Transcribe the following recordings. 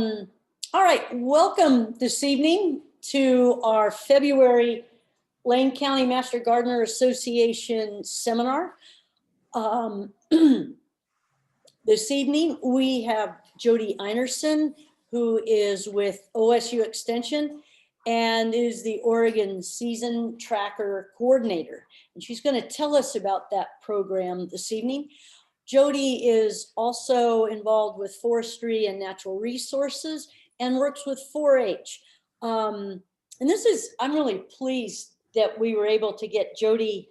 All right, welcome this evening to our February Lane County Master Gardener Association seminar. This evening we have Jody Einerson, who is with OSU Extension and is the Oregon Season Tracker Coordinator. And she's going to tell us about that program this evening. Jody is also involved with Forestry and Natural Resources and works with 4-H. And I'm really pleased that we were able to get Jody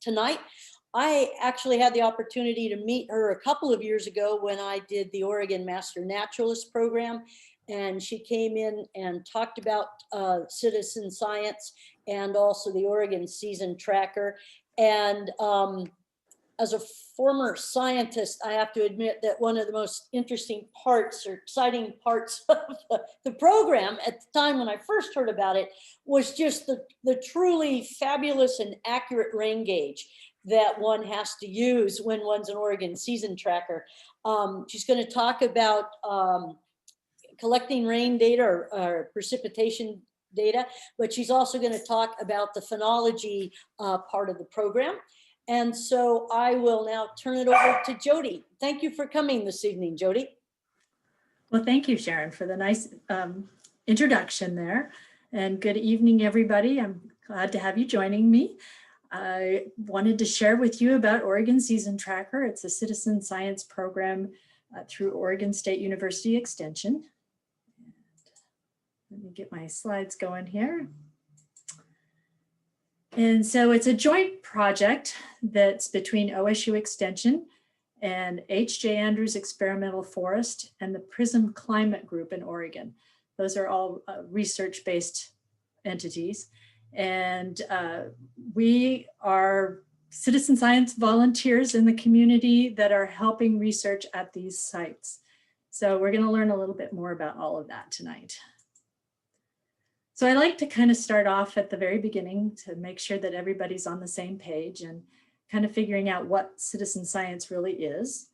tonight. I actually had the opportunity to meet her a couple of years ago when I did the Oregon Master Naturalist program, and she came in and talked about citizen science and also the Oregon Season Tracker. And as a former scientist, I have to admit that one of the most interesting parts or exciting parts of the program at the time when I first heard about it was just the truly fabulous and accurate rain gauge that one has to use when one's an Oregon Season Tracker. She's going to talk about collecting rain data or precipitation data, but she's also going to talk about the phenology part of the program. And so I will now turn it over to Jody. Thank you for coming this evening, Jody. Well, thank you, Sharon, for the nice introduction there. And good evening, everybody. I'm glad to have you joining me. I wanted to share with you about Oregon Season Tracker. It's a citizen science program through Oregon State University Extension. Let me get my slides going here. And so it's a joint project that's between OSU Extension and H.J. Andrews Experimental Forest and the PRISM Climate Group in Oregon. Those are all research-based entities. And we are citizen science volunteers in the community that are helping research at these sites. So we're going to learn a little bit more about all of that tonight. So I like to kind of start off at the very beginning to make sure that everybody's on the same page and kind of figuring out what citizen science really is.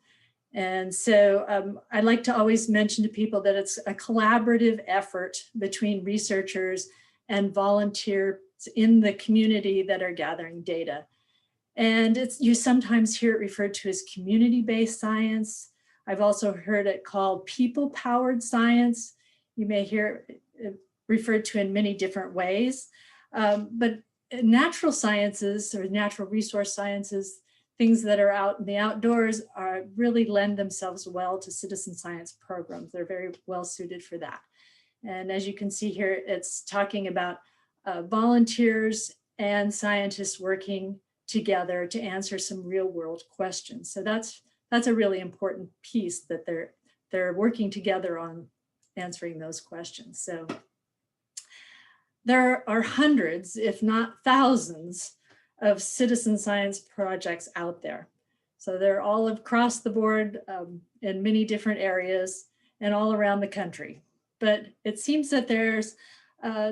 And so I like to always mention to people that it's a collaborative effort between researchers and volunteers in the community that are gathering data. And you sometimes hear it referred to as community-based science. I've also heard it called people-powered science. You may hear it referred to in many different ways. But natural sciences or natural resource sciences, things that are out in the outdoors really lend themselves well to citizen science programs. They're very well suited for that. And as you can see here, it's talking about volunteers and scientists working together to answer some real world questions. So that's a really important piece, that they're working together on answering those questions. So there are hundreds, if not thousands, of citizen science projects out there. So they're all across the board in many different areas and all around the country. But it seems that there's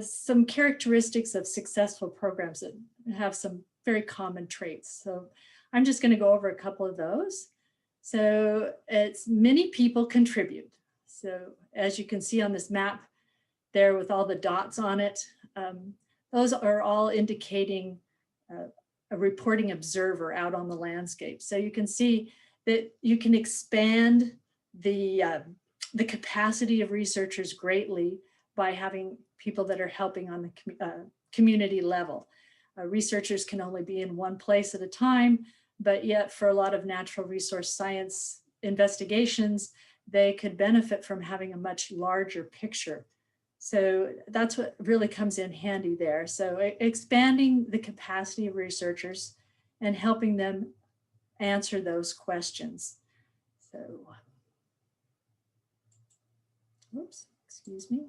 some characteristics of successful programs that have some very common traits. So I'm just going to go over a couple of those. So it's many people contribute. So as you can see on this map there with all the dots on it, those are all indicating a reporting observer out on the landscape. So you can see that you can expand the capacity of researchers greatly by having people that are helping on the community level. Researchers can only be in one place at a time, but yet for a lot of natural resource science investigations, they could benefit from having a much larger picture. So that's what really comes in handy there. So expanding the capacity of researchers and helping them answer those questions. So, oops, excuse me.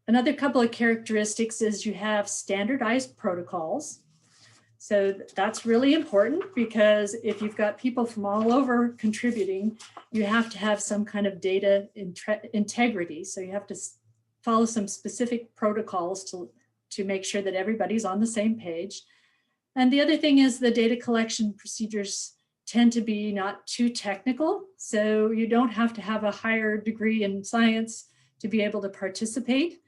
Another couple of characteristics is you have standardized protocols. So that's really important, because if you've got people from all over contributing, you have to have some kind of data integrity. So you have to follow some specific protocols to make sure that everybody's on the same page. And the other thing is the data collection procedures tend to be not too technical. So you don't have to have a higher degree in science to be able to participate.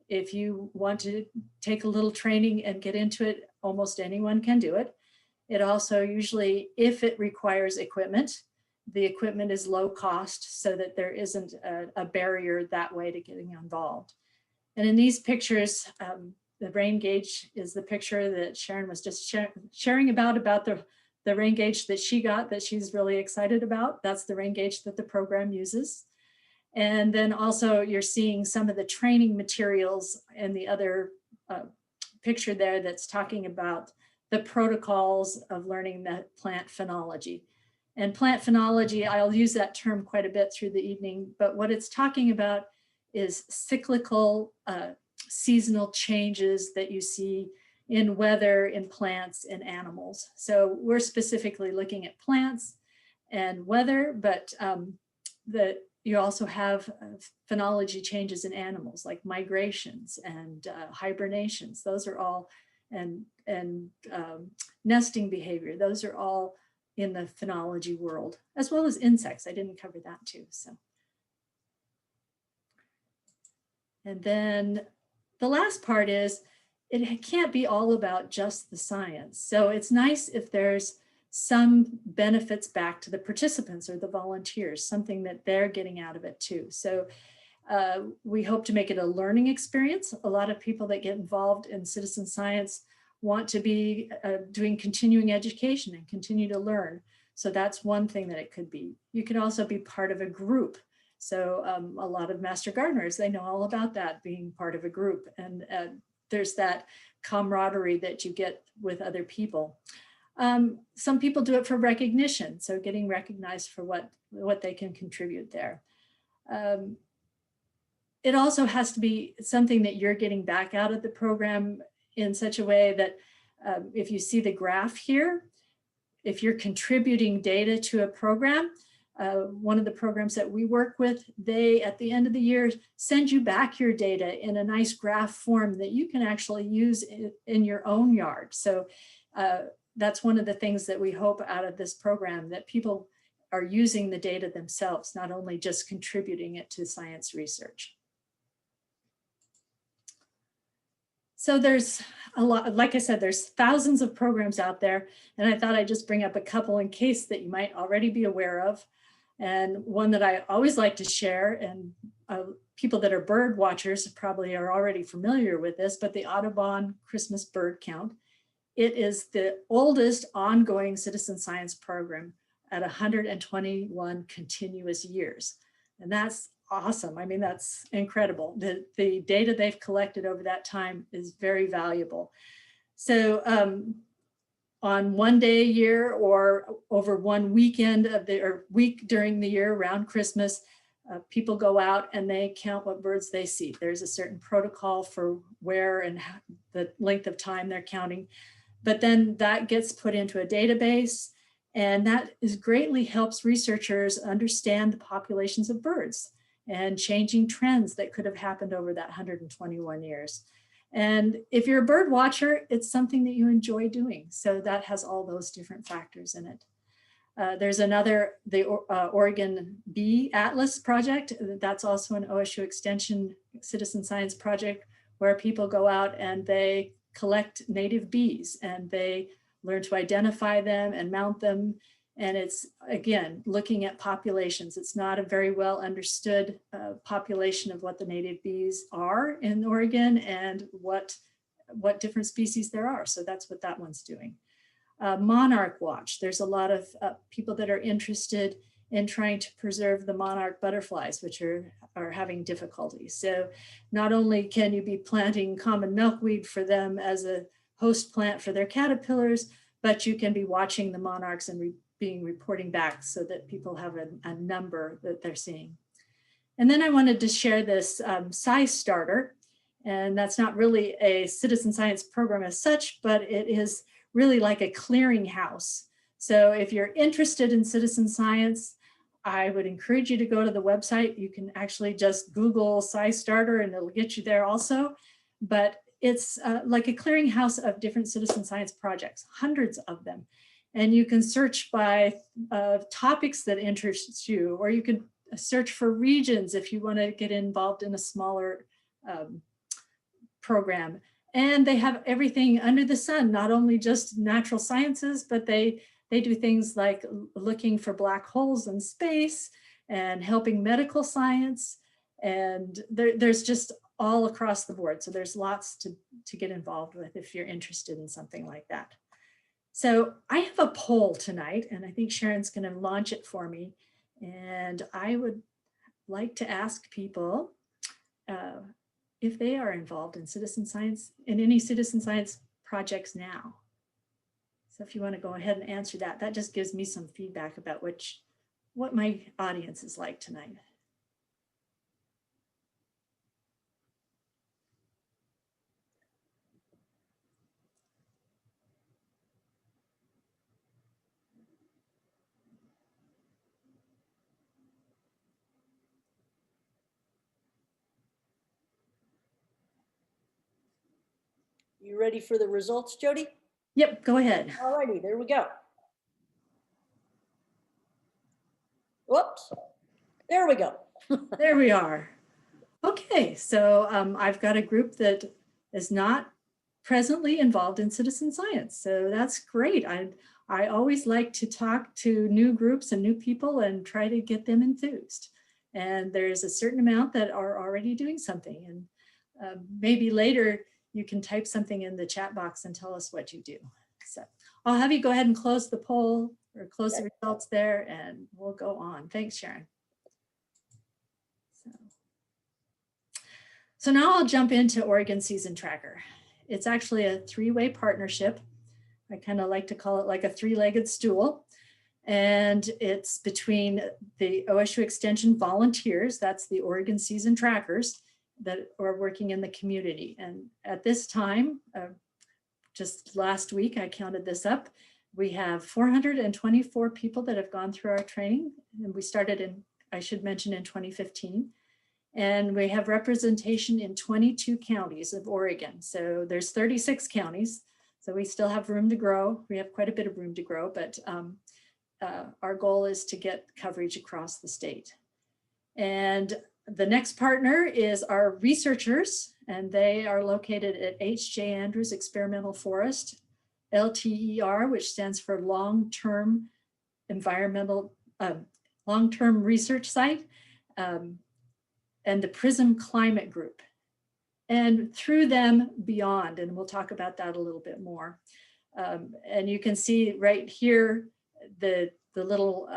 If you want to take a little training and get into it, almost anyone can do it. It also usually, if it requires equipment, the equipment is low cost so that there isn't a barrier that way to getting involved. And in these pictures, the rain gauge is the picture that Sharon was just sharing about the rain gauge that she got that she's really excited about. That's the rain gauge that the program uses. And then also you're seeing some of the training materials in the other picture there that's talking about the protocols of learning the plant phenology. And plant phenology, I'll use that term quite a bit through the evening, but what it's talking about is cyclical seasonal changes that you see in weather, in plants, and animals. So we're specifically looking at plants and weather, but you also have phenology changes in animals like migrations and hibernations. Those are all, and nesting behavior. Those are all in the phenology world, as well as insects. I didn't cover that too, so. And then the last part is, it can't be all about just the science. So it's nice if there's some benefits back to the participants or the volunteers, something that they're getting out of it too. So we hope to make it a learning experience. A lot of people that get involved in citizen science want to be doing continuing education and continue to learn. So that's one thing that it could be. You could also be part of a group. So a lot of master gardeners, they know all about that, being part of a group. And there's that camaraderie that you get with other people. Some people do it for recognition. So getting recognized for what they can contribute there. It also has to be something that you're getting back out of the program in such a way that if you see the graph here, if you're contributing data to a program, one of the programs that we work with, they, at the end of the year, send you back your data in a nice graph form that you can actually use in your own yard. So that's one of the things that we hope out of this program, that people are using the data themselves, not only just contributing it to science research. So there's a lot, like I said, there's thousands of programs out there, and I thought I'd just bring up a couple in case that you might already be aware of. And one that I always like to share, and people that are bird watchers probably are already familiar with this, but the Audubon Christmas bird count. It is the oldest ongoing citizen science program at 121 continuous years. And that's awesome. I mean, that's incredible. The data they've collected over that time is very valuable. So on one day a year or over one weekend of or week during the year around Christmas, people go out and they count what birds they see. There's a certain protocol for where and how, the length of time they're counting, but then that gets put into a database, and that greatly helps researchers understand the populations of birds and changing trends that could have happened over that 121 years. And if you're a bird watcher, it's something that you enjoy doing. So that has all those different factors in it. There's another, the Oregon Bee Atlas project. That's also an OSU Extension citizen science project where people go out and they collect native bees and they learn to identify them and mount them. And it's, again, looking at populations. It's not a very well understood population of what the native bees are in Oregon and what different species there are. So that's what that one's doing. Monarch Watch. There's a lot of people that are interested in trying to preserve the monarch butterflies, which are having difficulty. So not only can you be planting common milkweed for them as a host plant for their caterpillars, but you can be watching the monarchs and reporting back so that people have a number that they're seeing. And then I wanted to share this size starter, and that's not really a citizen science program as such, but it is really like a clearinghouse. So if you're interested in citizen science, I would encourage you to go to the website. You can actually just Google size starter and it'll get you there also. But it's like a clearinghouse of different citizen science projects, hundreds of them. And you can search by topics that interest you, or you can search for regions if you want to get involved in a smaller program. And they have everything under the sun, not only just natural sciences, but they do things like looking for black holes in space and helping medical science. And there's just all across the board. So there's lots to get involved with if you're interested in something like that. So I have a poll tonight, and I think Sharon's going to launch it for me. And I would like to ask people if they are involved in citizen science, in any citizen science projects now. So if you want to go ahead and answer that, that just gives me some feedback about what my audience is like tonight. You ready for the results, Jody? Yep, go ahead. All righty, there we go. Whoops, there we go. There we are. Okay, so I've got a group that is not presently involved in citizen science. So that's great. I always like to talk to new groups and new people and try to get them enthused. And there's a certain amount that are already doing something. And maybe later you can type something in the chat box and tell us what you do. So I'll have you go ahead and close the poll or close the results there, and we'll go on. Thanks, Sharon. So now I'll jump into Oregon Season Tracker. It's actually a three-way partnership. I kind of like to call it like a three-legged stool. And it's between the OSU Extension volunteers, that's the Oregon Season Trackers, that are working in the community. And at this time, just last week, I counted this up, we have 424 people that have gone through our training. And we started in, I should mention, in 2015. And we have representation in 22 counties of Oregon. So there's 36 counties. So we still have room to grow. We have quite a bit of room to grow, but our goal is to get coverage across the state. And the next partner is our researchers, and they are located at H.J. Andrews Experimental Forest, LTER, which stands for Long-Term Environmental, Long-Term Research Site, and the PRISM Climate Group. And through them beyond, and we'll talk about that a little bit more. And you can see right here, the little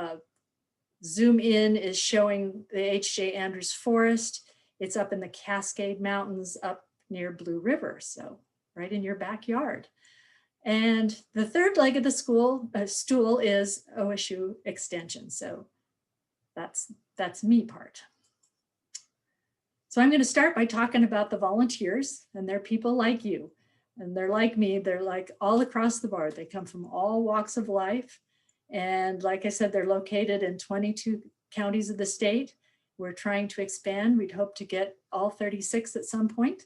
zoom in is showing the H.J. Andrews Forest. It's up in the Cascade Mountains up near Blue River, so right in your backyard. And the third leg of the stool is OSU Extension. So that's me part. So I'm going to start by talking about the volunteers, and they're people like you, and they're like me. They're like all across the board. They come from all walks of life. And like I said, they're located in 22 counties of the state. We're trying to expand. We'd hope to get all 36 at some point.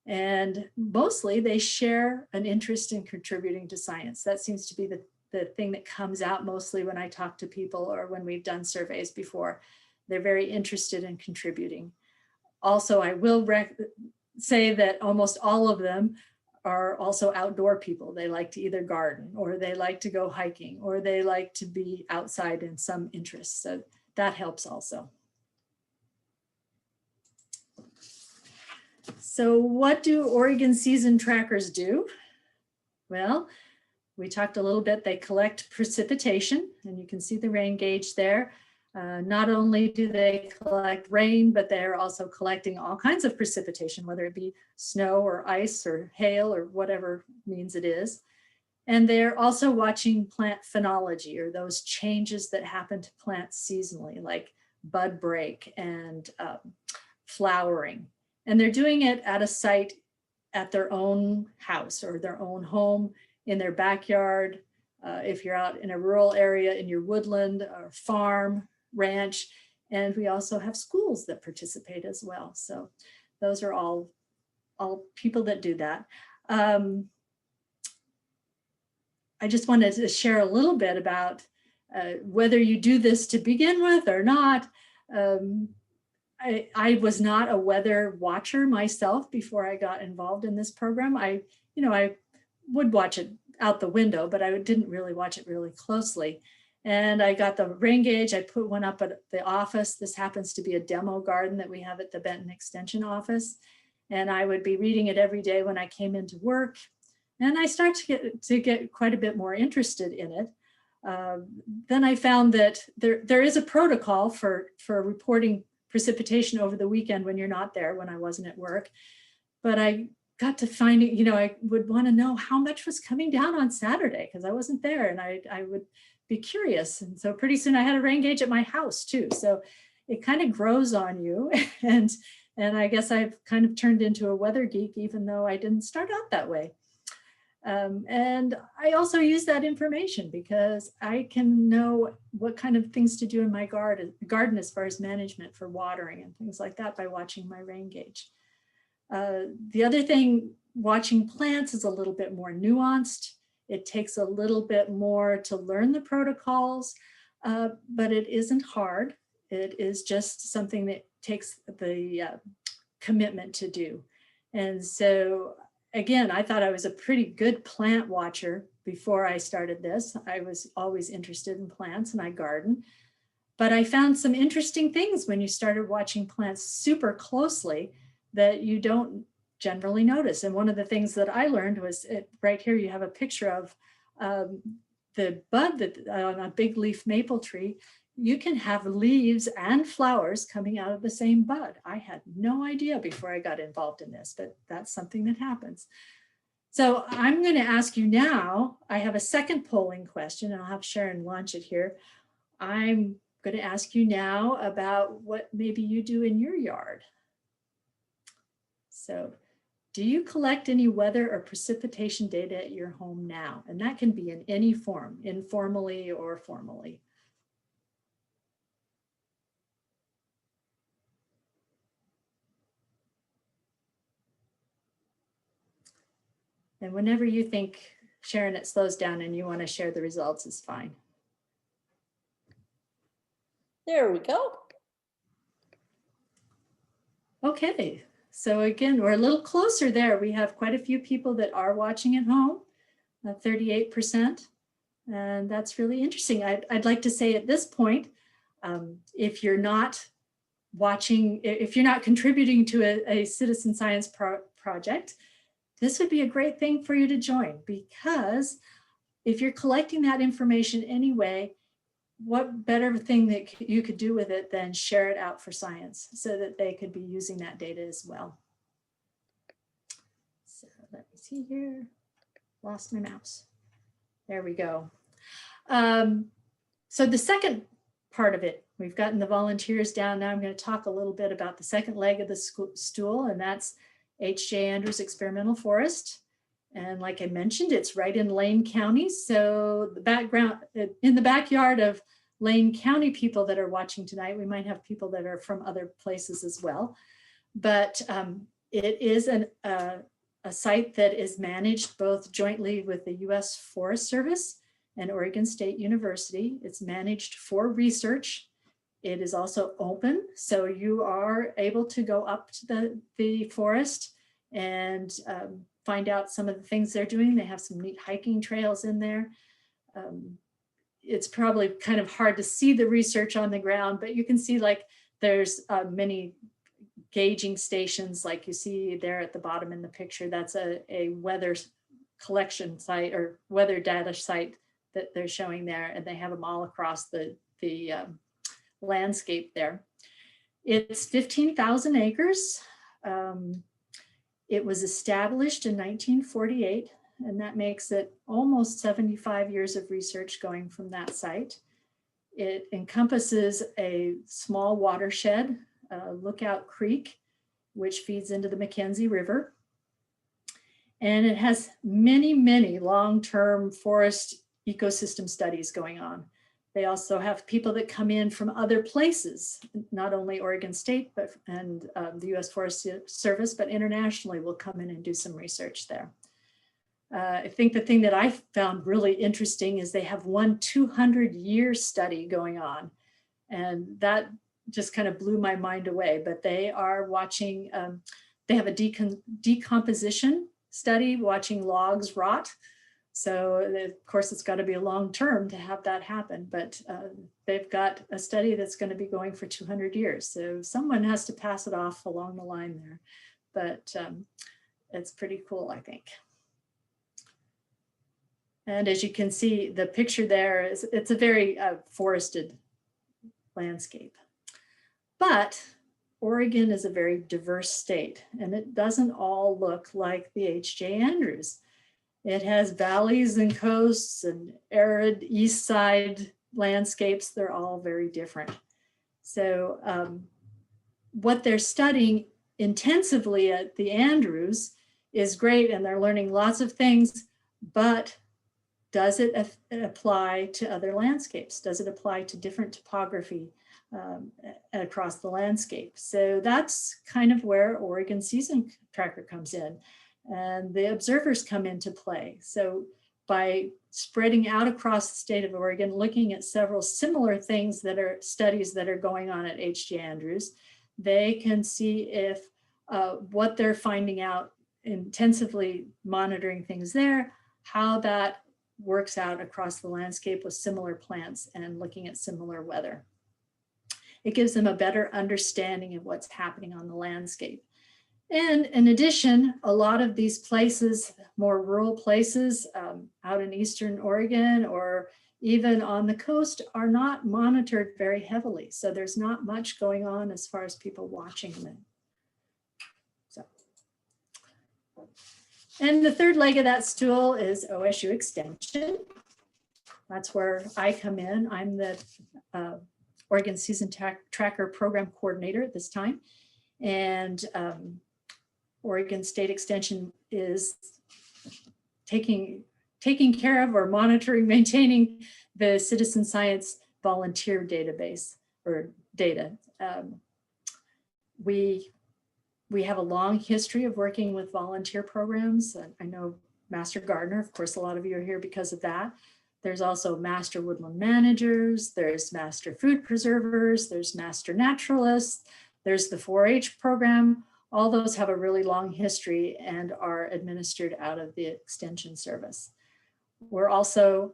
And mostly they share an interest in contributing to science. That seems to be the thing that comes out mostly when I talk to people or when we've done surveys before. They're very interested in contributing. Also, I will say that almost all of them are also outdoor people. They like to either garden, or they like to go hiking, or they like to be outside in some interest. So that helps also. So what do Oregon Season Trackers do? Well, we talked a little bit, they collect precipitation, and you can see the rain gauge there. Not only do they collect rain, but they're also collecting all kinds of precipitation, whether it be snow or ice or hail or whatever means it is. And they're also watching plant phenology, or those changes that happen to plants seasonally, like bud break and flowering. And they're doing it at a site at their own house or their own home, in their backyard. If you're out in a rural area, in your woodland or farm, ranch. And we also have schools that participate as well. So those are all people that do that. I just wanted to share a little bit about whether you do this to begin with or not. I was not a weather watcher myself before I got involved in this program. I would watch it out the window, but I didn't really watch it really closely. And I got the rain gauge. I put one up at the office. This happens to be a demo garden that we have at the Benton Extension office. And I would be reading it every day when I came into work. And I started to get quite a bit more interested in it. Then I found that there is a protocol for reporting precipitation over the weekend when you're not there, when I wasn't at work. But I got to find it, I would want to know how much was coming down on Saturday because I wasn't there, and I would be curious. And so pretty soon I had a rain gauge at my house too. So it kind of grows on you. And I guess I've kind of turned into a weather geek, even though I didn't start out that way. And I also use that information because I can know what kind of things to do in my garden as far as management for watering and things like that by watching my rain gauge. The other thing, watching plants is a little bit more nuanced. It takes a little bit more to learn the protocols, but it isn't hard. It is just something that takes the commitment to do. And so again, I thought I was a pretty good plant watcher before I started this. I was always interested in plants and I garden, but I found some interesting things when you started watching plants super closely that you don't generally notice. And one of the things that I learned was right here, you have a picture of the bud that on a big leaf maple tree. You can have leaves and flowers coming out of the same bud. I had no idea before I got involved in this, but that's something that happens. So I'm going to ask you now, I have a second polling question, and I'll have Sharon launch it here. I'm going to ask you now about what maybe you do in your yard. So do you collect any weather or precipitation data at your home now? And that can be in any form, informally or formally. And whenever you think, Sharon, it slows down and you want to share the results, is fine. There we go. Okay, so again, we're a little closer there. We have quite a few people that are watching at home, 38%. And that's really interesting. I'd like to say at this point, if you're not watching, if you're not contributing to a citizen science project, this would be a great thing for you to join, because if you're collecting that information anyway, what better thing that you could do with it than share it out for science so that they could be using that data as well. So let me see here, lost my mouse. There we go. So the second part of it, we've gotten the volunteers down. Now I'm going to talk a little bit about the second leg of the stool, and that's H.J. Andrews Experimental Forest. And like I mentioned, it's right in Lane County. So the background, in the backyard of Lane County people that are watching tonight, we might have people that are from other places as well. But it is a site that is managed both jointly with the U.S. Forest Service and Oregon State University. It's managed for research. It is also open, so you are able to go up to the forest and find out some of the things they're doing. They have some neat hiking trails in there. It's probably kind of hard to see the research on the ground, but you can see like there's many gauging stations like you see there at the bottom in the picture. That's a weather collection site or weather data site that they're showing there, and they have them all across the landscape there. It's 15,000 acres. It was established in 1948, and that makes it almost 75 years of research going from that site. It encompasses a small watershed, Lookout Creek, which feeds into the Mackenzie River. And it has many, many long-term forest ecosystem studies going on. They also have people that come in from other places, not only Oregon State, but the U.S. Forest Service, but internationally will come in and do some research there. I think the thing that I found really interesting is they have one 200-year study going on. And that just kind of blew my mind away. But they are watching, they have a decomposition study, watching logs rot. So of course, it's got to be a long term to have that happen. But they've got a study that's going to be going for 200 years. So someone has to pass it off along the line there. But it's pretty cool, I think. And as you can see, the picture there is, it's a very forested landscape. But Oregon is a very diverse state, and it doesn't all look like the H.J. Andrews. It has valleys and coasts and arid east side landscapes. They're all very different. So what they're studying intensively at the Andrews is great, and they're learning lots of things, but does it apply to other landscapes? Does it apply to different topography across the landscape? So that's kind of where Oregon Season Tracker comes in, and the observers come into play. So by spreading out across the state of Oregon, looking at several similar things that are studies that are going on at H.J. Andrews, they can see if what they're finding out, intensively monitoring things there, how that works out across the landscape with similar plants and looking at similar weather. It gives them a better understanding of what's happening on the landscape. And in addition, a lot of these places, more rural places out in Eastern Oregon or even on the coast, are not monitored very heavily. So there's not much going on as far as people watching them. And the third leg of that stool is OSU Extension. That's where I come in. I'm the Oregon Season Tracker Program Coordinator at this time. And Oregon State Extension is taking care of or monitoring, maintaining the citizen science volunteer database or data. We have a long history of working with volunteer programs. I know Master Gardener, of course, a lot of you are here because of that. There's also Master Woodland Managers, there's Master Food Preservers, there's Master Naturalists, there's the 4-H program. All those have a really long history and are administered out of the Extension Service. We're also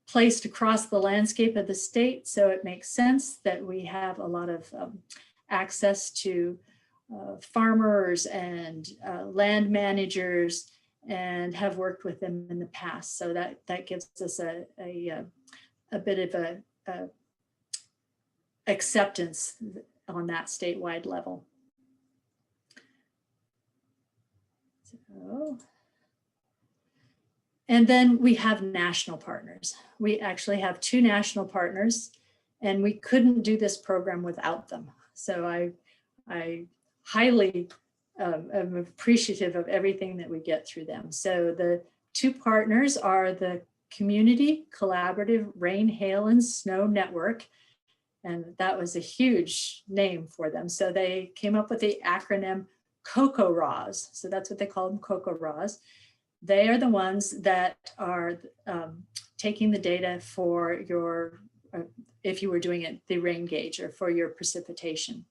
placed across the landscape of the state, so it makes sense that we have a lot of access to farmers and land managers, and have worked with them in the past. So that gives us a bit of a acceptance on that statewide level. So, and then we have national partners. We actually have 2 national partners, and we couldn't do this program without them. So I highly am appreciative of everything that we get through them. So the 2 partners are the Community Collaborative Rain, Hail, and Snow Network. And that was a huge name for them. So they came up with the acronym COCORAWS. So that's what they call them, COCORAWS. They are the ones that are taking the data for your, if you were doing it, the rain gauge, or for your precipitation.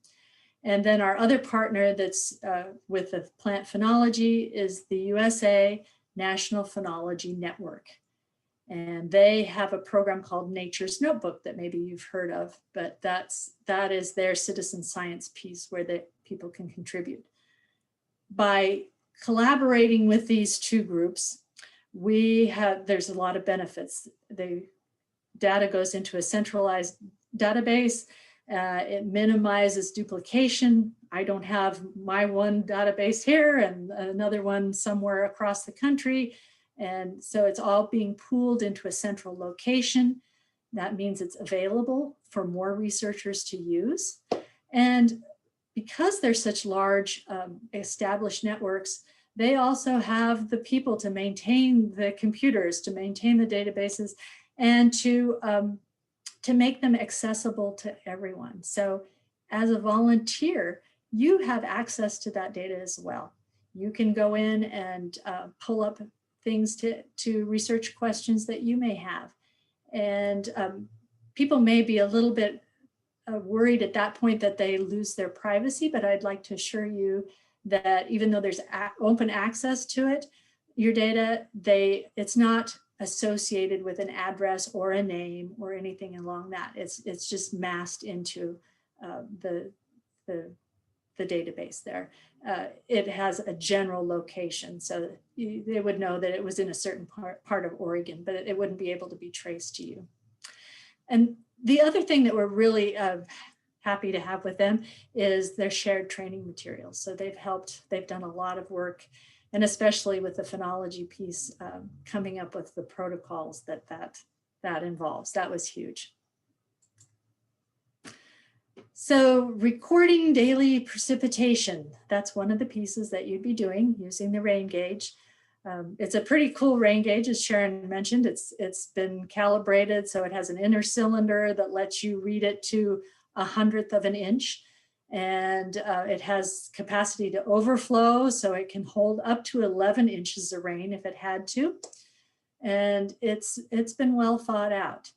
And then our other partner that's with the plant phenology is the USA National Phenology Network. And they have a program called Nature's Notebook that maybe you've heard of, but that is their citizen science piece where the people can contribute. By collaborating with these 2 groups, there's a lot of benefits. The data goes into a centralized database. It minimizes duplication. I don't have my one database here and another one somewhere across the country. And so it's all being pooled into a central location. That means it's available for more researchers to use. And because they're such large established networks, they also have the people to maintain the computers, to maintain the databases, and to make them accessible to everyone. So as a volunteer, you have access to that data as well. You can go in and pull up things to research questions that you may have. And people may be a little bit worried at that point that they lose their privacy, but I'd like to assure you that even though there's open access to it, your data, it's not associated with an address or a name or anything along that. It's just masked into the database there. It has a general location, so they would know that it was in a certain part of Oregon, but it wouldn't be able to be traced to you. And the other thing that we're really happy to have with them is their shared training materials. So they've done a lot of work, and especially with the phenology piece, coming up with the protocols that involves. That was huge. So recording daily precipitation, that's one of the pieces that you'd be doing using the rain gauge. It's a pretty cool rain gauge, as Sharon mentioned. It's been calibrated, so it has an inner cylinder that lets you read it to 1/100th of an inch. And it has capacity to overflow, so it can hold up to 11 inches of rain if it had to. And it's been well thought out.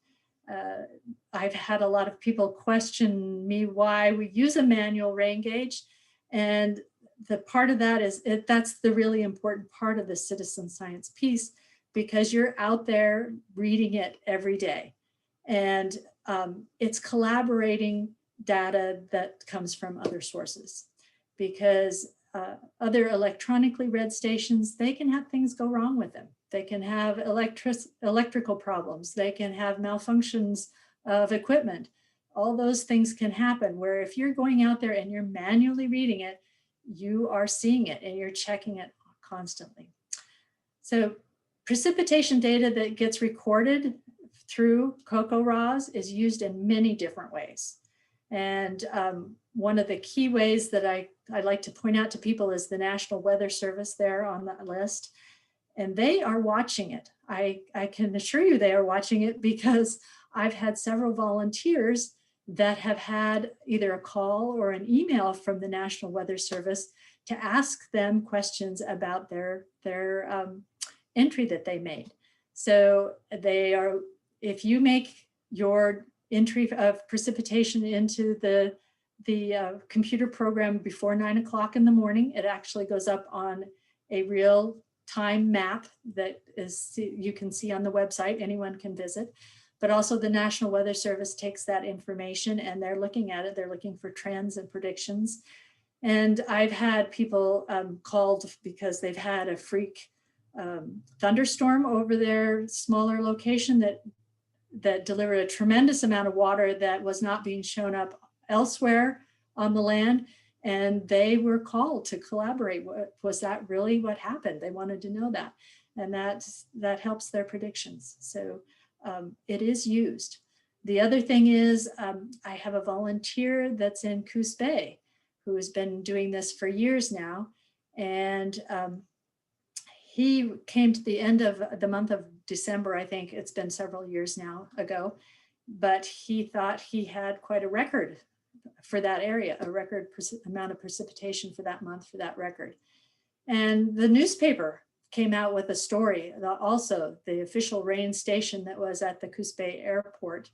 I've had a lot of people question me why we use a manual rain gauge. And the part of that is that's the really important part of the citizen science piece, because you're out there reading it every day. And it's collaborating data that comes from other sources, because other electronically read stations, they can have things go wrong with them. They can have electrical problems. They can have malfunctions of equipment. All those things can happen, where if you're going out there and you're manually reading it, you are seeing it and you're checking it constantly. So precipitation data that gets recorded through CocoRaws is used in many different ways. And one of the key ways that I like to point out to people is the National Weather Service there on that list. And they are watching it. I can assure you they are watching it, because I've had several volunteers that have had either a call or an email from the National Weather Service to ask them questions about their entry that they made. So if you make your entry of precipitation into the computer program before 9 o'clock in the morning, it actually goes up on a real time map that you can see on the website. Anyone can visit. But also the National Weather Service takes that information and they're looking at it. They're looking for trends and predictions. And I've had people called because they've had a freak thunderstorm over their smaller location that delivered a tremendous amount of water that was not being shown up elsewhere on the land. And they were called to collaborate. Was that really what happened? They wanted to know that. And that helps their predictions. So it is used. The other thing is I have a volunteer that's in Coos Bay who has been doing this for years now. And he came to the end of the month of December. I think it's been several years now ago, but he thought he had quite a record for that area, a record amount of precipitation for that month for that record. And the newspaper came out with a story. Also, the official rain station that was at the Coos Bay Airport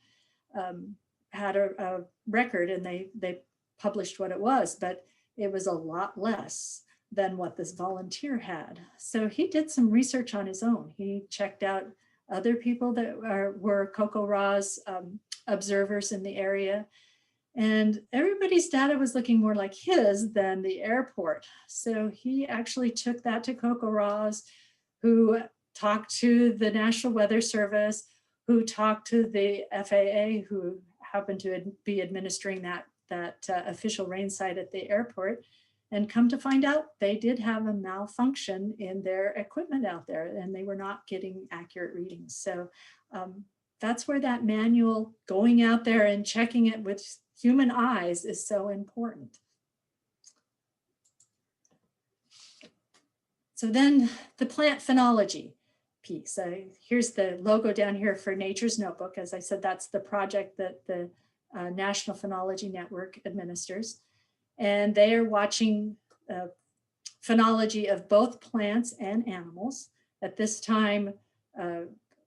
had a record, and they published what it was, but it was a lot less than what this volunteer had. So he did some research on his own. He checked out other people that were CocoRaws observers in the area. And everybody's data was looking more like his than the airport. So he actually took that to CocoRaws, who talked to the National Weather Service, who talked to the FAA, who happened to be administering that official rain site at the airport. And come to find out, they did have a malfunction in their equipment out there, and they were not getting accurate readings. So that's where that manual going out there and checking it with human eyes is so important. So then the plant phenology piece. Here's the logo down here for Nature's Notebook. As I said, that's the project that the National Phenology Network administers. And they are watching phenology of both plants and animals. At this time,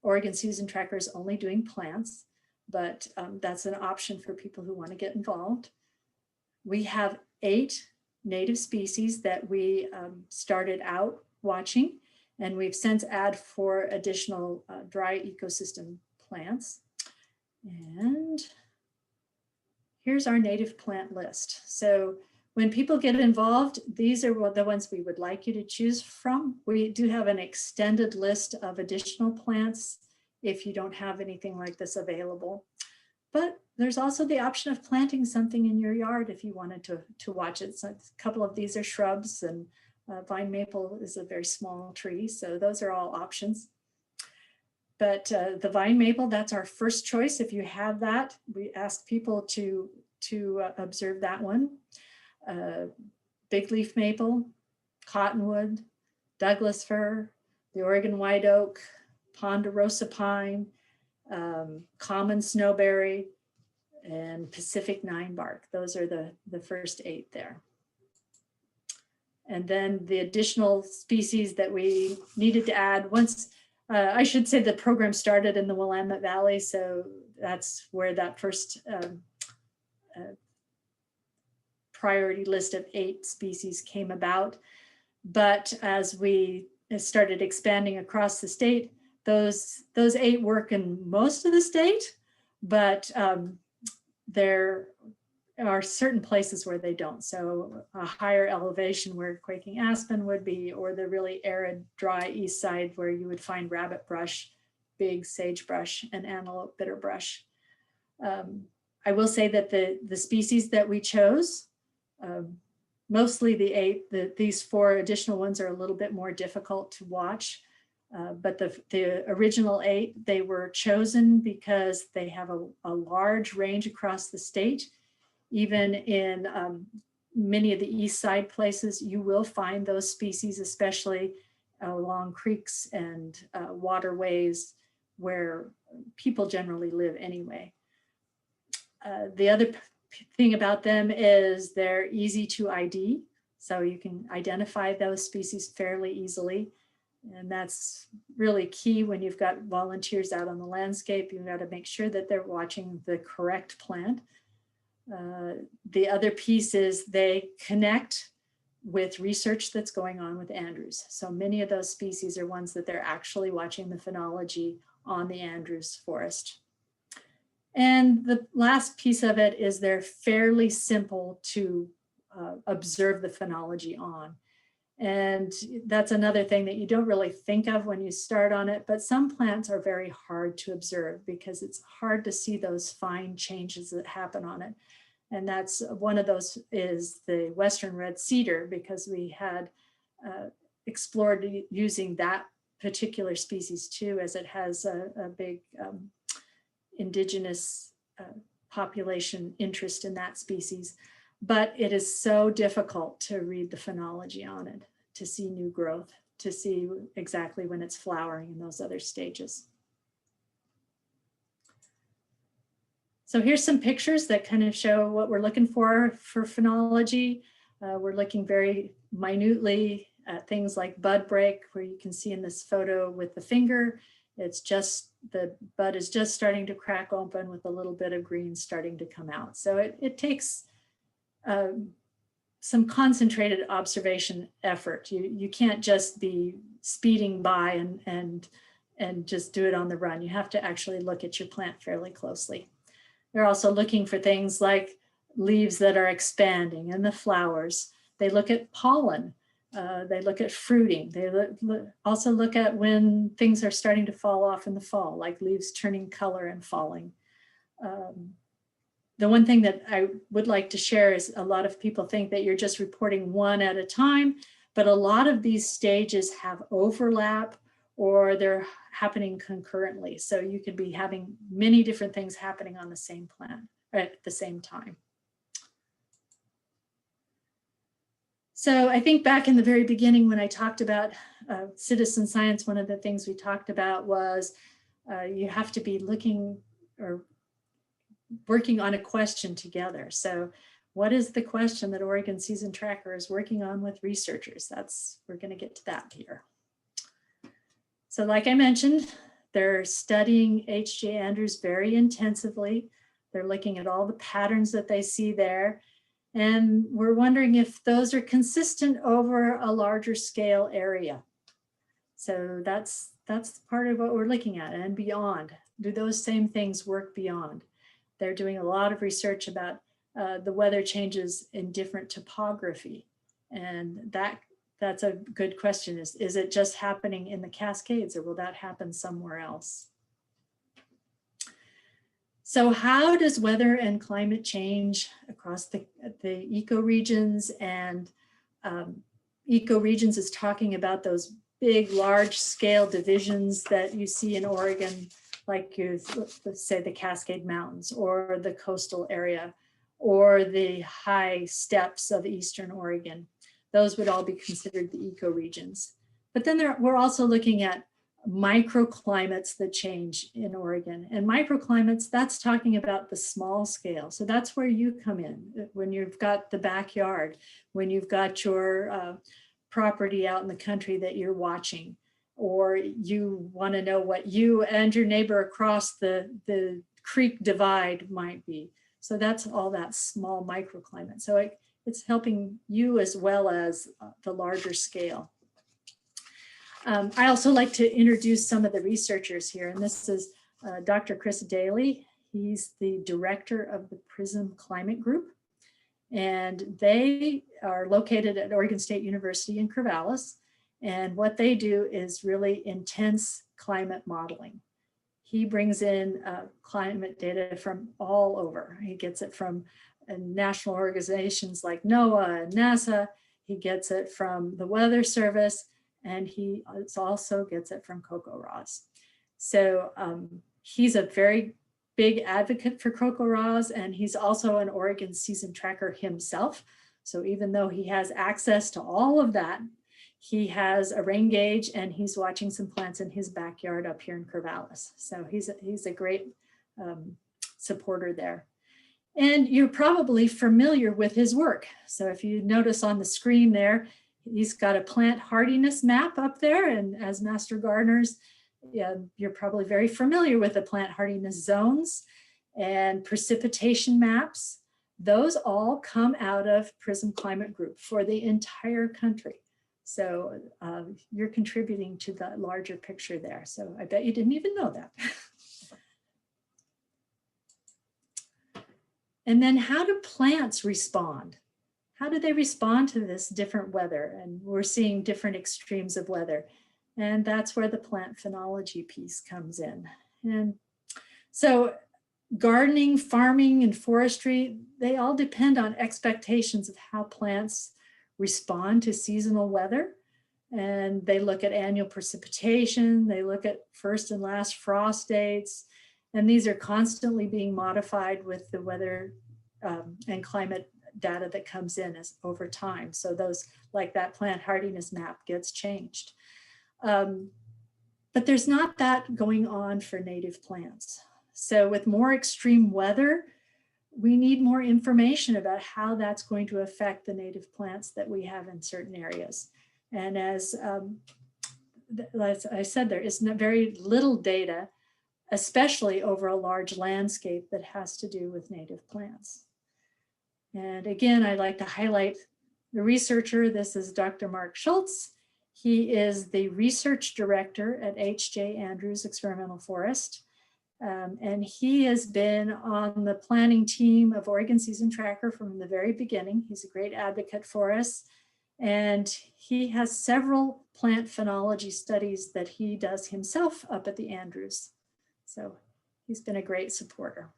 Oregon Season Tracker is only doing plants, but that's an option for people who want to get involved. We have 8 native species that we started out watching, and we've since added 4 additional dry ecosystem plants. And here's our native plant list. So when people get involved, these are the ones we would like you to choose from. We do have an extended list of additional plants if you don't have anything like this available. But there's also the option of planting something in your yard if you wanted to watch it. So a couple of these are shrubs, and vine maple is a very small tree. So those are all options. But the vine maple, that's our first choice. If you have that, we ask people to observe that one. Big leaf maple, cottonwood, Douglas fir, the Oregon white oak, ponderosa pine, common snowberry, and Pacific 9-bark. Those are the first 8 there. And then the additional species that we needed to add once, I should say the program started in the Willamette Valley, so that's where that first priority list of 8 species came about. But as we started expanding across the state, those 8 work in most of the state, but there are certain places where they don't. So a higher elevation where quaking aspen would be, or the really arid, dry east side where you would find rabbit brush, big sagebrush, and antelope bitterbrush. I will say that the species that we chose, mostly these 4 additional ones are a little bit more difficult to watch. But the original 8, they were chosen because they have a large range across the state. Even in many of the east side places, you will find those species, especially along creeks and waterways where people generally live anyway. The other thing about them is they're easy to ID, so you can identify those species fairly easily. And that's really key when you've got volunteers out on the landscape. You've got to make sure that they're watching the correct plant. The other piece is they connect with research that's going on with Andrews. So many of those species are ones that they're actually watching the phenology on the Andrews forest. And the last piece of it is they're fairly simple to observe the phenology on. And that's another thing that you don't really think of when you start on it, but some plants are very hard to observe because it's hard to see those fine changes that happen on it. And that's one of those is the Western red cedar, because we had explored using that particular species too, as it has a big indigenous population interest in that species. But it is so difficult to read the phenology on it, to see new growth, to see exactly when it's flowering in those other stages. So here's some pictures that kind of show what we're looking for phenology. We're looking very minutely at things like bud break, where you can see in this photo with the finger, it's just, the bud is just starting to crack open with a little bit of green starting to come out. So it takes some concentrated observation effort. You can't just be speeding by and just do it on the run. You have to actually look at your plant fairly closely. They're also looking for things like leaves that are expanding and the flowers. They look at pollen. They look at fruiting. They also look at when things are starting to fall off in the fall, like leaves turning color and falling. The one thing that I would like to share is a lot of people think that you're just reporting one at a time, but a lot of these stages have overlap or they're happening concurrently. So you could be having many different things happening on the same plant at the same time. So I think back in the very beginning when I talked about citizen science, one of the things we talked about was you have to be looking or working on a question together. So what is the question that Oregon Season Tracker is working on with researchers? We're going to get to that here. So like I mentioned, they're studying H.J. Andrews very intensively. They're looking at all the patterns that they see there. And we're wondering if those are consistent over a larger scale area. So that's part of what we're looking at, and beyond. Do those same things work beyond? They're doing a lot of research about the weather changes in different topography. And that's a good question. Is it just happening in the Cascades, or will that happen somewhere else? So how does weather and climate change across the ecoregions? And ecoregions is talking about those big, large scale divisions that you see in Oregon, like let's say the Cascade Mountains or the coastal area or the high steppes of Eastern Oregon. Those would all be considered the ecoregions. But then we're also looking at microclimates that change in Oregon. And microclimates, that's talking about the small scale. So that's where you come in, when you've got the backyard, when you've got your property out in the country that you're watching, or you want to know what you and your neighbor across the creek divide might be. So that's all that small microclimate. So it's helping you as well as the larger scale. I also like to introduce some of the researchers here, and this is Dr. Chris Daly. He's the director of the PRISM Climate Group, and they are located at Oregon State University in Corvallis. And what they do is really intense climate modeling. He brings in climate data from all over. He gets it from national organizations like NOAA and NASA. He gets it from the Weather Service, and he also gets it from CoCoRaHS. So he's a very big advocate for CoCoRaHS, and he's also an Oregon Season Tracker himself. So even though he has access to all of that, he has a rain gauge and he's watching some plants in his backyard up here in Corvallis. So he's a great supporter there. And you're probably familiar with his work. So if you notice on the screen there, he's got a plant hardiness map up there. And as master gardeners, you're probably very familiar with the plant hardiness zones and precipitation maps. Those all come out of PRISM Climate Group for the entire country. So you're contributing to the larger picture there. So I bet you didn't even know that. And then how do plants respond? How do they respond to this different weather? And we're seeing different extremes of weather. And that's where the plant phenology piece comes in. And so gardening, farming, and forestry, they all depend on expectations of how plants respond to seasonal weather. And they look at annual precipitation, they look at first and last frost dates, and these are constantly being modified with the weather and climate data that comes in over time. So those, like that plant hardiness map, gets changed. But there's not that going on for native plants. So with more extreme weather, we need more information about how that's going to affect the native plants that we have in certain areas. And as I said, there is very little data, especially over a large landscape that has to do with native plants. And again, I'd like to highlight the researcher. This is Dr. Mark Schultz. He is the research director at H.J. Andrews Experimental Forest. And he has been on the planning team of Oregon Season Tracker from the very beginning. He's a great advocate for us. And he has several plant phenology studies that he does himself up at the Andrews. So he's been a great supporter.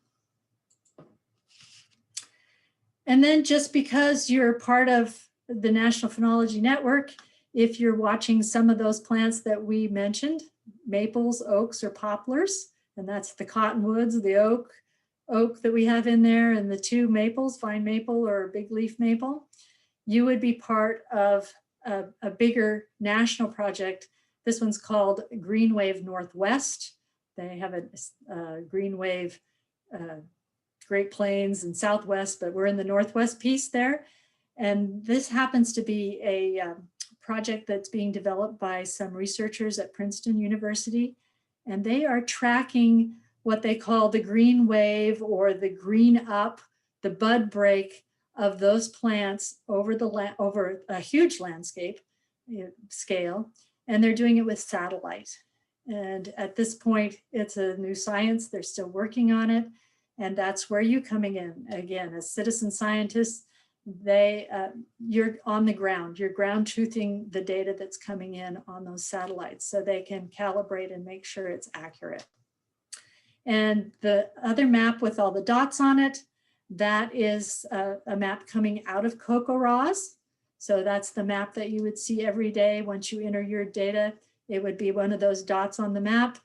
And then just because you're part of the National Phenology Network, if you're watching some of those plants that we mentioned, maples, oaks, or poplars, and that's the cottonwoods, the oak that we have in there, and the two maples, vine maple or big leaf maple, you would be part of a bigger national project. This one's called Green Wave Northwest. They have a Green Wave Great Plains and Southwest, but we're in the Northwest piece there. And this happens to be a project that's being developed by some researchers at Princeton University. And they are tracking what they call the green wave or the green up, the bud break of those plants over a huge landscape scale. And they're doing it with satellite. And at this point, it's a new science. They're still working on it. And that's where you coming in. Again, as citizen scientists, you're on the ground. You're ground truthing the data that's coming in on those satellites so they can calibrate and make sure it's accurate. And the other map with all the dots on it, that is a map coming out of CocoRa's. So that's the map that you would see every day once you enter your data. It would be one of those dots on the map,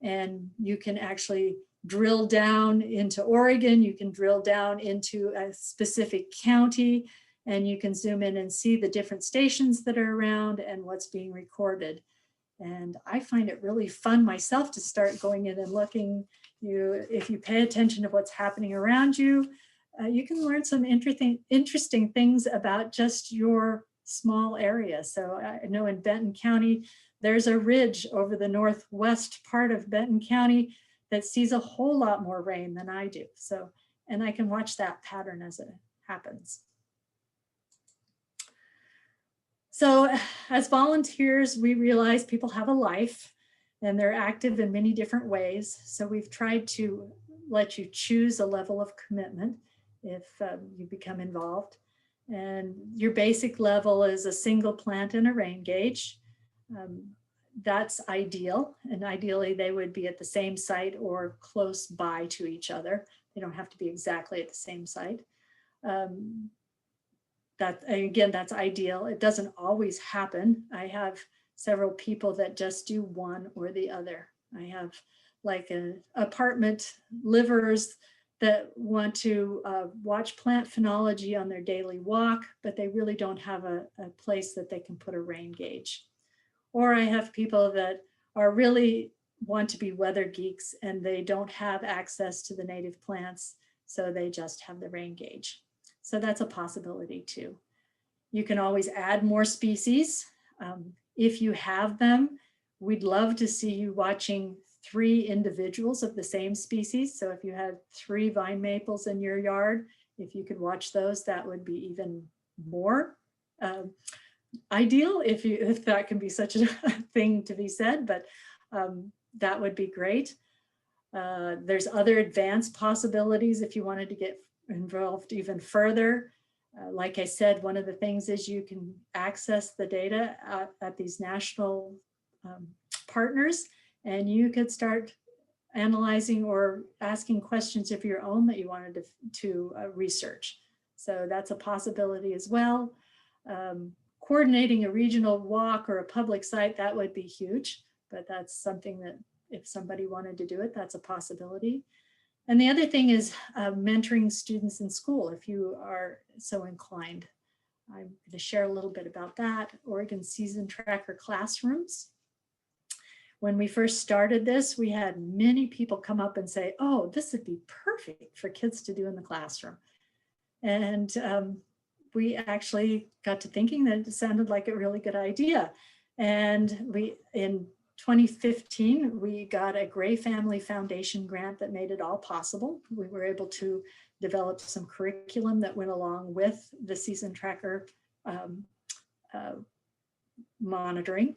and you can actually drill down into Oregon. You can drill down into a specific county, and you can zoom in and see the different stations that are around and what's being recorded. And I find it really fun myself to start going in and looking. If you pay attention to what's happening around you, you can learn some interesting things about just your small area. So I know in Benton County, there's a ridge over the northwest part of Benton County that sees a whole lot more rain than I do. So, and I can watch that pattern as it happens. So as volunteers, we realize people have a life and they're active in many different ways. So we've tried to let you choose a level of commitment if you become involved. And your basic level is a single plant and a rain gauge. That's ideal. And ideally they would be at the same site or close by to each other. They don't have to be exactly at the same site. That's ideal. It doesn't always happen. I have several people that just do one or the other. I have like an apartment livers that want to watch plant phenology on their daily walk, but they really don't have a place that they can put a rain gauge. Or I have people that are really want to be weather geeks and they don't have access to the native plants, so they just have the rain gauge. So that's a possibility too. You can always add more species. If you have them, we'd love to see you watching 3 individuals of the same species. So if you had 3 vine maples in your yard, if you could watch those, that would be even more ideal, if that can be such a thing to be said, but that would be great. There's other advanced possibilities if you wanted to get involved even further. Like I said, one of the things is you can access the data at these national partners, and you could start analyzing or asking questions of your own that you wanted to research. So that's a possibility as well. Coordinating a regional walk or a public site, that would be huge, but that's something that if somebody wanted to do it, that's a possibility. And the other thing is mentoring students in school, if you are so inclined. I'm going to share a little bit about that. Oregon Season Tracker classrooms. When we first started this, we had many people come up and say, oh, this would be perfect for kids to do in the classroom. And we actually got to thinking that it sounded like a really good idea. And in 2015, we got a Gray Family Foundation grant that made it all possible. We were able to develop some curriculum that went along with the season tracker monitoring.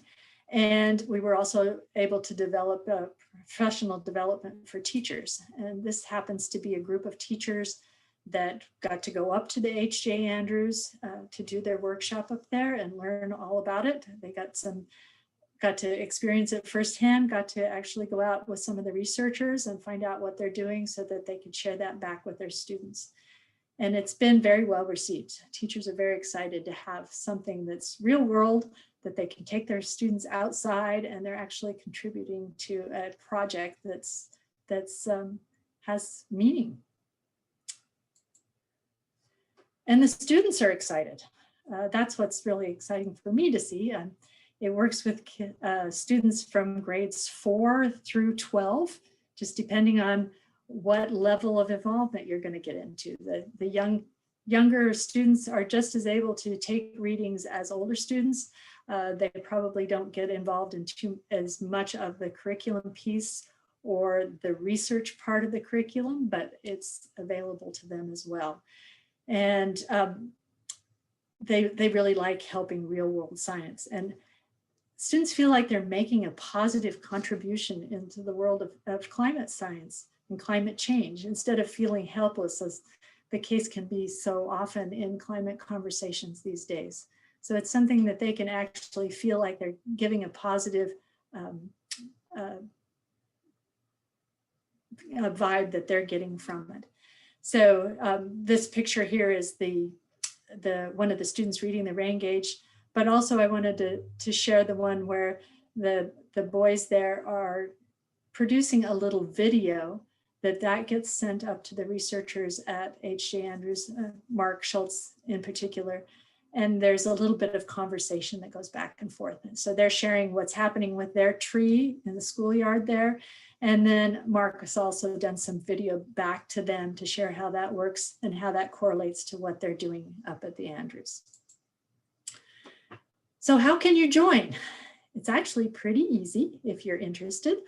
And we were also able to develop a professional development for teachers. And this happens to be a group of teachers that got to go up to the H.J. Andrews to do their workshop up there and learn all about it. They got to experience it firsthand, got to actually go out with some of the researchers and find out what they're doing so that they could share that back with their students. And it's been very well received. Teachers are very excited to have something that's real world, that they can take their students outside and they're actually contributing to a project that's has meaning. And the students are excited. That's what's really exciting for me to see. It works with students from grades 4 through 12, just depending on what level of involvement you're going to get into. The younger students are just as able to take readings as older students. They probably don't get involved in as much of the curriculum piece or the research part of the curriculum, but it's available to them as well. And they really like helping real world science. And students feel like they're making a positive contribution into the world of climate science and climate change, instead of feeling helpless, as the case can be so often in climate conversations these days. So it's something that they can actually feel like they're giving a positive a vibe that they're getting from it. So this picture here is one of the students reading the rain gauge, but also I wanted to share the one where the boys there are producing a little video that gets sent up to the researchers at H.J. Andrews, Mark Schultz in particular. And there's a little bit of conversation that goes back and forth. And so they're sharing what's happening with their tree in the schoolyard there. And then Mark has also done some video back to them to share how that works and how that correlates to what they're doing up at the Andrews. So how can you join? It's actually pretty easy if you're interested.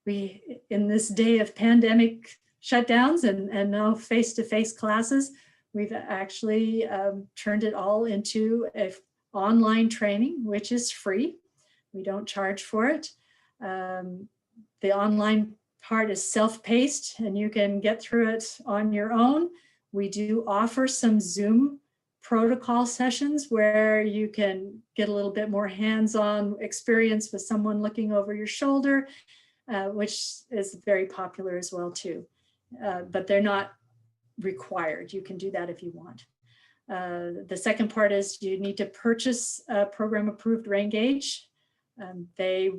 In this day of pandemic shutdowns and no face-to-face classes, we've actually turned it all into an online training, which is free. We don't charge for it. The online part is self-paced and you can get through it on your own. We do offer some Zoom protocol sessions where you can get a little bit more hands-on experience with someone looking over your shoulder, which is very popular as well too. But they're not required. You can do that if you want. The second part is you need to purchase a program approved rain gauge. They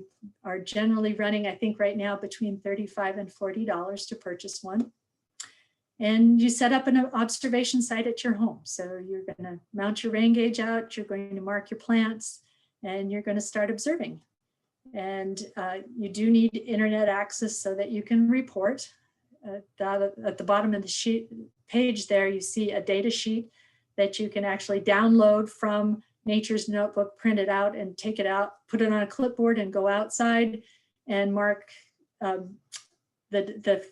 are generally running, I think right now, between $35 and $40 to purchase one. And you set up an observation site at your home. So you're going to mount your rain gauge out, you're going to mark your plants, and you're going to start observing. And you do need internet access so that you can report. At the bottom of the page there, you see a data sheet that you can actually download from Nature's Notebook, print it out and take it out, put it on a clipboard and go outside and mark the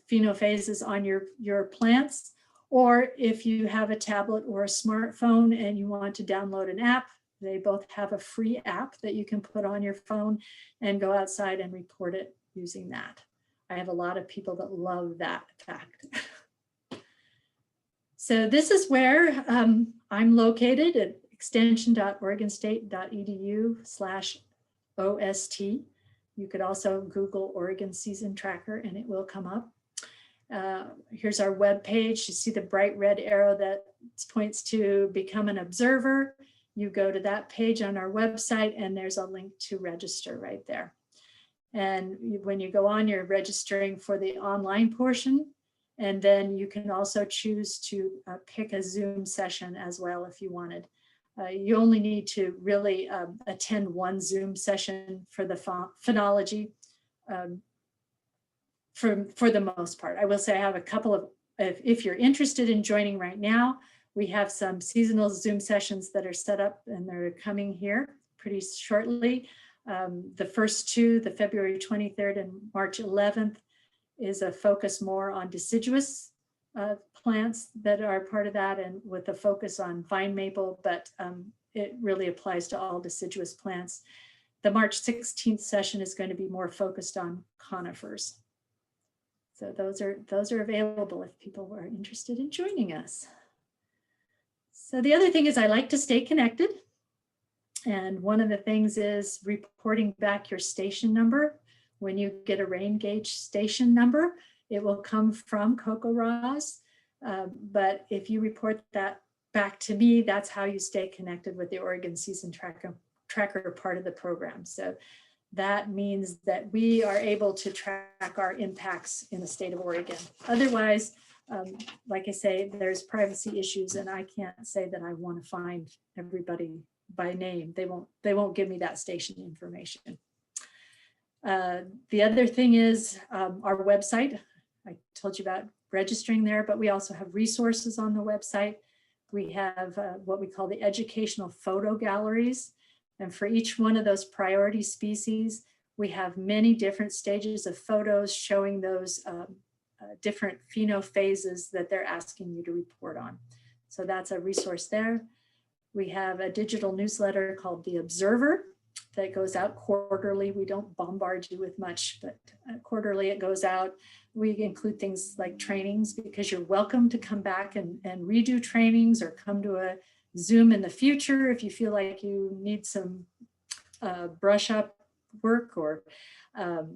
phenophases on your plants. Or if you have a tablet or a smartphone and you want to download an app, they both have a free app that you can put on your phone and go outside and report it using that. I have a lot of people that love that fact. So this is where I'm located at extension.oregonstate.edu/OST. You could also Google Oregon Season Tracker and it will come up. Here's our web page. You see the bright red arrow that points to become an observer. You go to that page on our website and there's a link to register right there. And when you go on, you're registering for the online portion. And then you can also choose to pick a Zoom session as well if you wanted. You only need to really attend one Zoom session for the phenology for the most part. I will say I have a couple of, if you're interested in joining right now, we have some seasonal Zoom sessions that are set up and they're coming here pretty shortly. The first two, the February 23rd and March 11th, is a focus more on deciduous plants that are part of that, and with a focus on vine maple, but it really applies to all deciduous plants. The March 16th session is going to be more focused on conifers. So those are available if people are interested in joining us. So the other thing is I like to stay connected. And one of the things is reporting back your station number. When you get a rain gauge station number, it will come from CocoRa's. But if you report that back to me, that's how you stay connected with the Oregon Season Tracker part of the program. So that means that we are able to track our impacts in the state of Oregon. Otherwise, like I say, there's privacy issues and I can't say that I want to find everybody by name. They won't give me that station information. The other thing is our website. I told you about registering there, but we also have resources on the website. We have what we call the educational photo galleries. And for each one of those priority species, we have many different stages of photos showing those different phases that they're asking you to report on. So that's a resource there. We have a digital newsletter called The Observer that goes out quarterly. We don't bombard you with much, but quarterly it goes out. We include things like trainings, because you're welcome to come back and redo trainings or come to a Zoom in the future if you feel like you need some brush up work, or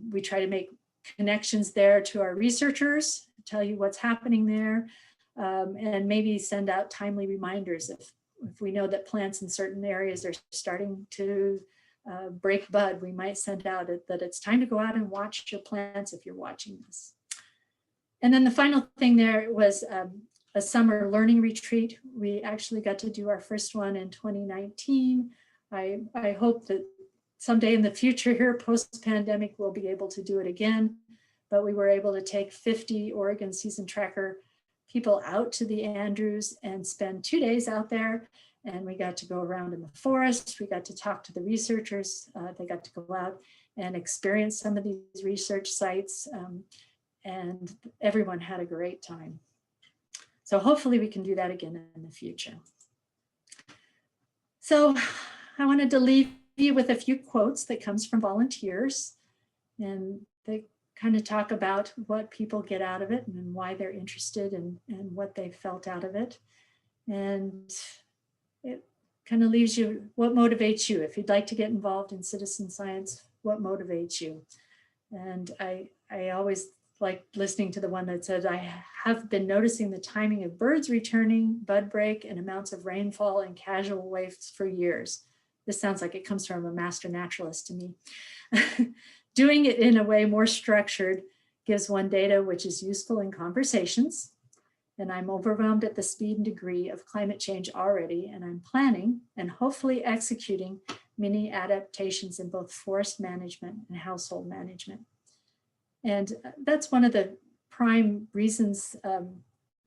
we try to make connections there to our researchers, tell you what's happening there, and maybe send out timely reminders if we know that plants in certain areas are starting to break bud. We might send out that it's time to go out and watch your plants if you're watching this. And then the final thing there was a summer learning retreat. We actually got to do our first one in 2019. I hope that someday in the future here, post-pandemic, we'll be able to do it again. But we were able to take 50 Oregon Season Tracker people out to the Andrews and spend 2 days out there. And we got to go around in the forest. We got to talk to the researchers. They got to go out and experience some of these research sites. And everyone had a great time. So hopefully we can do that again in the future. So I wanted to leave you with a few quotes that comes from volunteers, and they kind of talk about what people get out of it and why they're interested and what they felt out of it. And it kind of leaves you what motivates you. If you'd like to get involved in citizen science, what motivates you? And I always like listening to the one that said, I have been noticing the timing of birds returning, bud break, and amounts of rainfall and casual waves for years. This sounds like it comes from a master naturalist to me. Doing it in a way more structured gives one data which is useful in conversations. And I'm overwhelmed at the speed and degree of climate change already, and I'm planning and hopefully executing many adaptations in both forest management and household management. And that's one of the prime reasons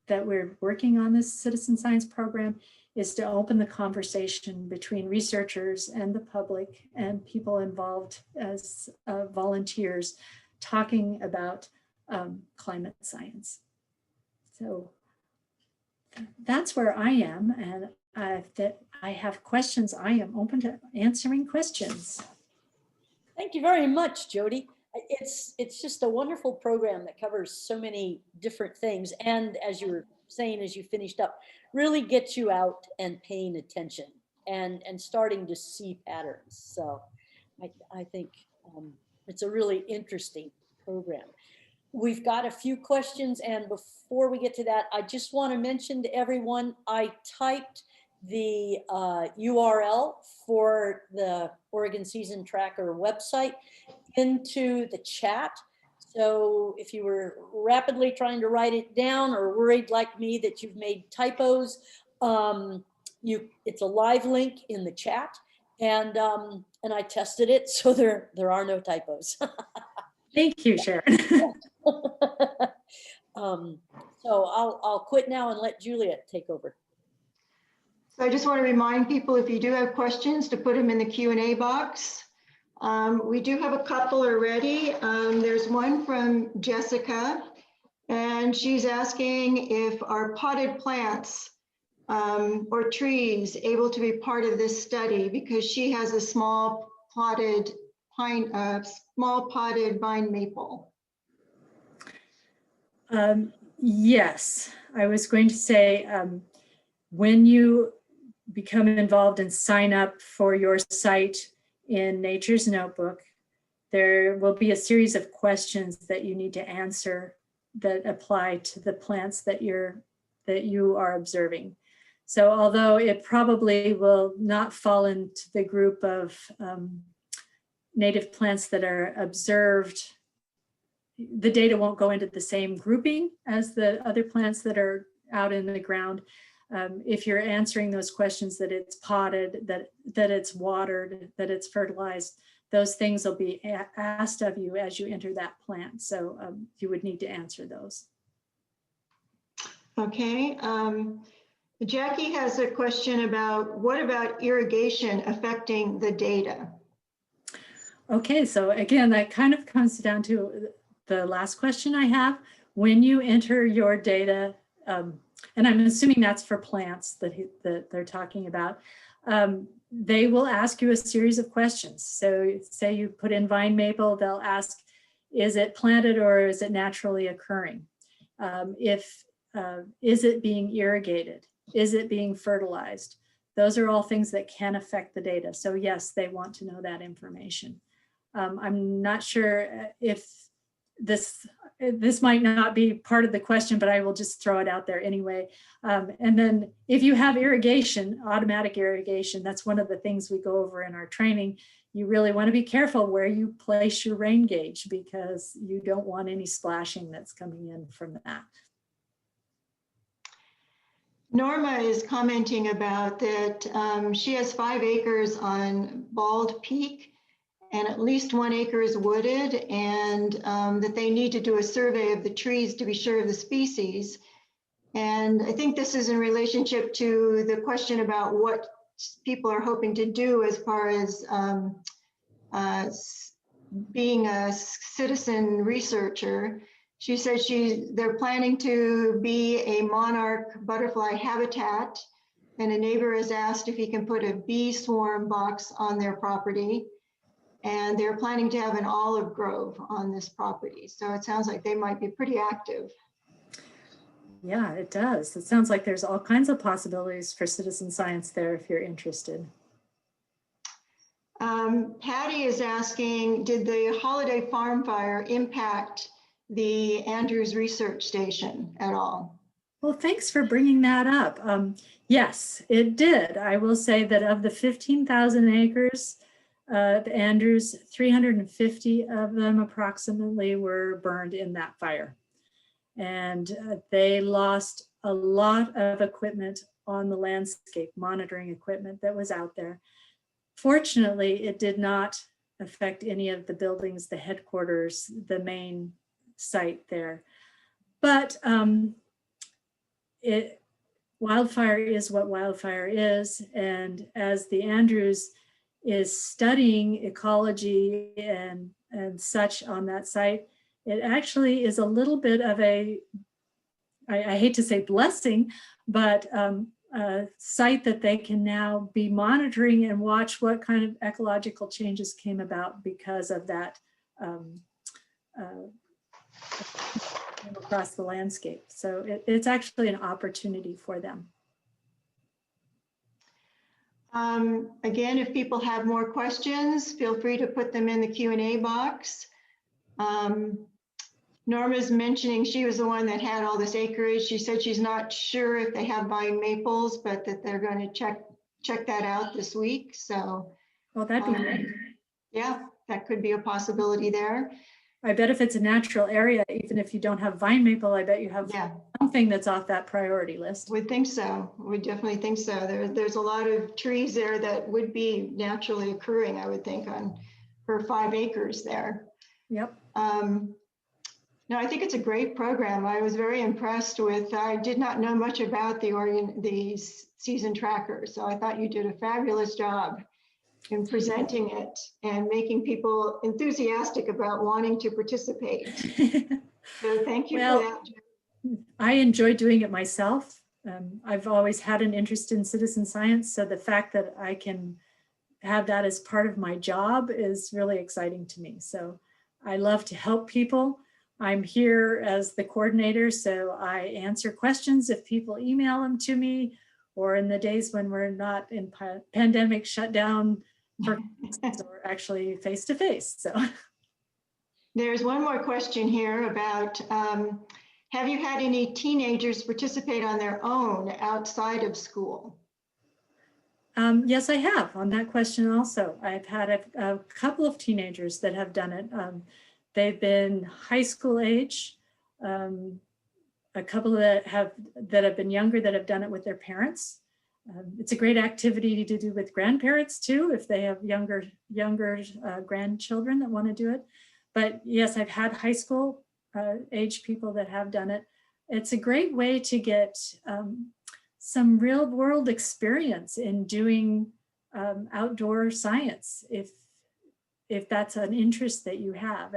that we're working on this citizen science program, is to open the conversation between researchers and the public and people involved as volunteers talking about climate science. So that's where I am, and I have questions. I am open to answering questions. Thank you very much, Jody. It's just a wonderful program that covers so many different things. And as you were saying, as you finished up, really gets you out and paying attention and starting to see patterns. So I think it's a really interesting program. We've got a few questions, and before we get to that, I just want to mention to everyone, I typed the URL for the Oregon Season Tracker website into the chat. So if you were rapidly trying to write it down or worried like me that you've made typos, it's a live link in the chat, and I tested it, so there are no typos. Thank you, Sharon. So I'll quit now and let Juliet take over. So I just want to remind people, if you do have questions, to put them in the Q&A box. We do have a couple already. There's one from Jessica, and she's asking if our potted plants or trees able to be part of this study, because she has a small potted vine maple. Yes, I was going to say, when you become involved and sign up for your site in Nature's Notebook, there will be a series of questions that you need to answer that apply to the plants that you are observing. So although it probably will not fall into the group of native plants that are observed, the data won't go into the same grouping as the other plants that are out in the ground. If you're answering those questions, that it's potted, that it's watered, that it's fertilized, those things will be asked of you as you enter that plant. So you would need to answer those. Okay. Jackie has a question about what about irrigation affecting the data? Okay, so again, that kind of comes down to the last question I have. When you enter your data, and I'm assuming that's for plants that they're talking about, they will ask you a series of questions. So say you put in vine maple, they'll ask, is it planted or is it naturally occurring? Is it being irrigated? Is it being fertilized? Those are all things that can affect the data. So yes, they want to know that information. I'm not sure if this might not be part of the question, but I will just throw it out there anyway. And then if you have irrigation, automatic irrigation, that's one of the things we go over in our training. You really want to be careful where you place your rain gauge because you don't want any splashing that's coming in from that. Norma is commenting about that she has 5 acres on Bald Peak and at least 1 acre is wooded, and that they need to do a survey of the trees to be sure of the species. And I think this is in relationship to the question about what people are hoping to do as far as being a citizen researcher. She said they're planning to be a monarch butterfly habitat, and a neighbor has asked if he can put a bee swarm box on their property. And they're planning to have an olive grove on this property. So it sounds like they might be pretty active. Yeah, it does. It sounds like there's all kinds of possibilities for citizen science there if you're interested. Patty is asking, did the holiday farm fire impact the Andrews Research Station at all? Well, thanks for bringing that up. Yes, it did. I will say that of the 15,000 acres, the Andrews, 350 of them approximately were burned in that fire. And they lost a lot of equipment on the landscape, monitoring equipment that was out there. Fortunately, it did not affect any of the buildings, the headquarters, the main site there. But wildfire is what wildfire is. And as the Andrews is studying ecology and such on that site, it actually is a little bit of a, I hate to say blessing, but a site that they can now be monitoring and watch what kind of ecological changes came about because of that across the landscape. So it's actually an opportunity for them. Again, if people have more questions, feel free to put them in the Q&A box. Norma's mentioning she was the one that had all this acreage. She said she's not sure if they have vine maples, but that they're going to check that out this week. So, well, that'd be great. Yeah, that could be a possibility there. I bet if it's a natural area, even if you don't have vine maple, I bet you have something that's off that priority list. We think so. We definitely think so. There's a lot of trees there that would be naturally occurring, I would think, on her 5 acres there. Yep. No, I think it's a great program. I was very impressed with, I did not know much about the season tracker. So I thought you did a fabulous job in presenting it and making people enthusiastic about wanting to participate. So thank you for that. I enjoy doing it myself. I've always had an interest in citizen science. So the fact that I can have that as part of my job is really exciting to me. So I love to help people. I'm here as the coordinator, so I answer questions if people email them to me, or in the days when we're not in pandemic shutdown or actually face-to-face. So there's one more question here about, have you had any teenagers participate on their own outside of school? Yes, I have on that question also. I've had a couple of teenagers that have done it. They've been high school age, a couple that have been younger that have done it with their parents. It's a great activity to do with grandparents too, if they have younger grandchildren that want to do it. But yes, I've had high school age people that have done it. It's a great way to get some real world experience in doing outdoor science, if that's an interest that you have.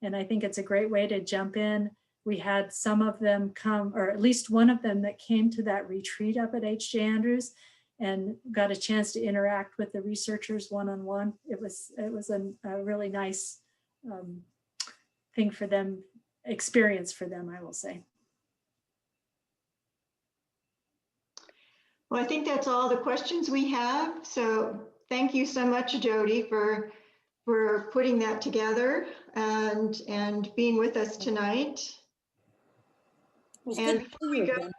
And I think it's a great way to jump in. We had some of them come, or at least one of them that came to that retreat up at H.J. Andrews and got a chance to interact with the researchers one-on-one. It was a really nice thing for them, experience for them, I will say. Well, I think that's all the questions we have. So thank you so much, Jody, for putting that together and being with us tonight. It was And good to see you again.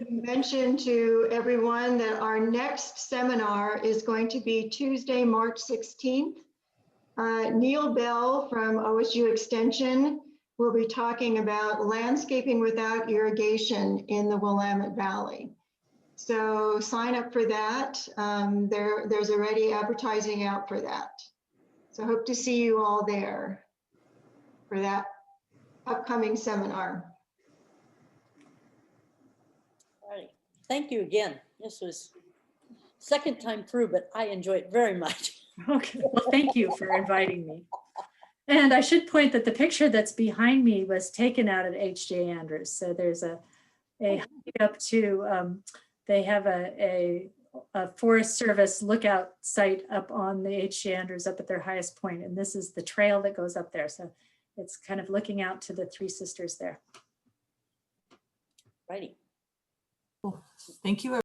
mention to everyone that our next seminar is going to be Tuesday, March 16th. Neil Bell from OSU Extension will be talking about landscaping without irrigation in the Willamette Valley. So sign up for that. There's already advertising out for that. So hope to see you all there for that upcoming seminar. All right. Thank you again. This was second time through, but I enjoyed it very much. Okay, well, thank you for inviting me. And I should point that the picture that's behind me was taken out at H.J. Andrews. So there's a hike up to, they have a Forest Service lookout site up on the H.J. Andrews up at their highest point. And this is the trail that goes up there. So it's kind of looking out to the Three Sisters there. Righty. Cool. Thank you.